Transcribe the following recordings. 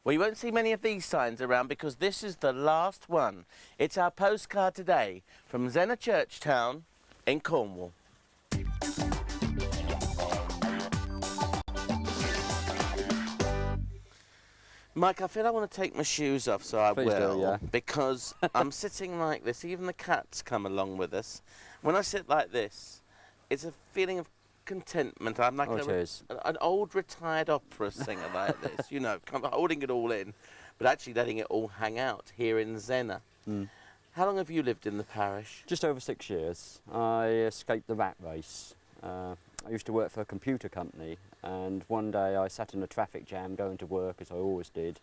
Well, you won't see many of these signs around because this is the last one. It's our postcard today from Zennor Church Town in Cornwall. Mike, I feel I want to take my shoes off, so I Please will, do, yeah. because I'm sitting like this. Even the cats come along with us. When I sit like this, it's a feeling of contentment. I'm like an old retired opera singer like this, you know, kind of holding it all in, but actually letting it all hang out here in Zennor. How long have you lived in the parish? Just over 6 years. I escaped the rat race. I used to work for a computer company, and one day I sat in a traffic jam going to work, as I always did,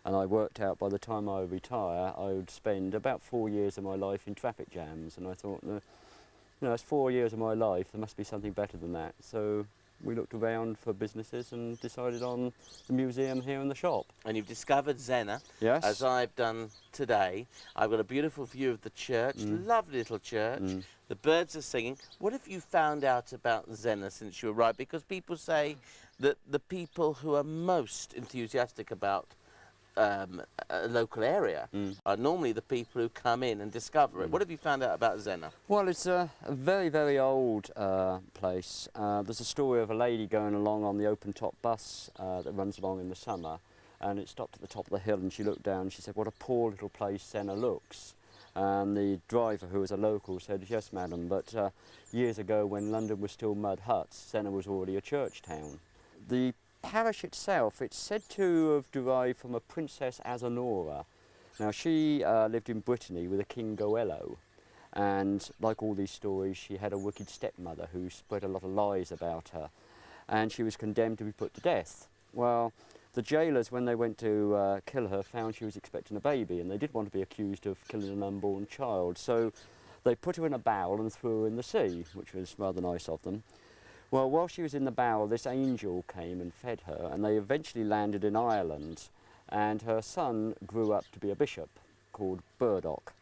and I worked out by the time I retire I would spend about 4 years of my life in traffic jams, and I thought, you know, it's 4 years of my life, there must be something better than that. So we looked around for businesses and decided on the museum here in the shop. And you've discovered Zennor, yes, as I've done today. I've got a beautiful view of the church, lovely little church. The birds are singing. What have you found out about Zennor since you arrived? Because people say that the people who are most enthusiastic about a local area are normally the people who come in and discover it. What have you found out about Zennor? Well, it's a very, very old place. There's a story of a lady going along on the open-top bus that runs along in the summer, and it stopped at the top of the hill, and she looked down and she said, "What a poor little place Zennor looks." And the driver, who was a local, said, "Yes, madam, but years ago when London was still mud huts, Zennor was already a church town." The parish itself, it's said to have derived from a Princess Zennor. Now, she lived in Brittany with a King Goello, and like all these stories, she had a wicked stepmother who spread a lot of lies about her, and she was condemned to be put to death. Well, the jailers, when they went to kill her, found she was expecting a baby, and they didn't want to be accused of killing an unborn child, so they put her in a barrel and threw her in the sea, which was rather nice of them. Well, while she was in the barrel, this angel came and fed her, and they eventually landed in Ireland, and her son grew up to be a bishop called Burdock.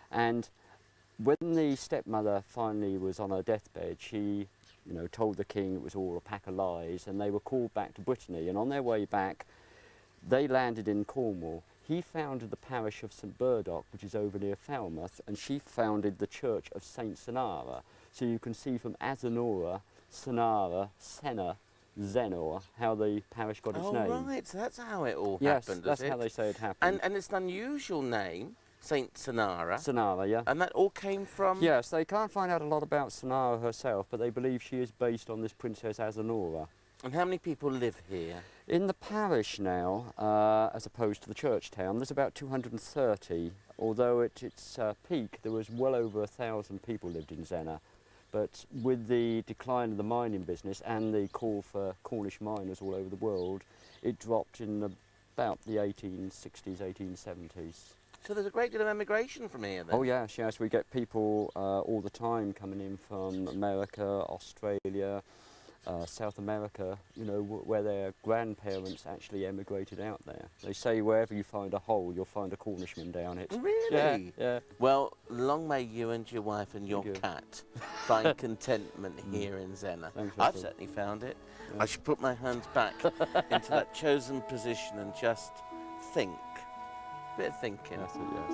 And when the stepmother finally was on her deathbed, she, you know, told the king it was all a pack of lies, and they were called back to Brittany, and on their way back they landed in Cornwall. He founded the parish of St Burdock, which is over near Falmouth, and she founded the church of St Zennor. So you can see from Zennor, Zennor, Zennor, how the parish got its name. Oh, right, so that's how it all yes, happened, that's how they say it happened. And it's an unusual name, St Zennor. Zennor, yeah. And that all came from... Yes, they can't find out a lot about Zennor herself, but they believe she is based on this Princess Zennor. And how many people live here? In the parish now, as opposed to the church town, there's about 230, although at its peak there was well over 1,000 people lived in Zennor. But with the decline of the mining business and the call for Cornish miners all over the world, it dropped in about the 1860s, 1870s. So there's a great deal of emigration from here then? Oh yes, yes, we get people all the time coming in from America, Australia, South America, you know, where their grandparents actually emigrated out there. They say wherever you find a hole, you'll find a Cornishman down it. Really? Yeah, yeah. Well, long may you and your wife and your cat find contentment here in Zennor. I've certainly found it. Yeah. I should put my hands back into that chosen position and just think. A bit of thinking. That's it, yes.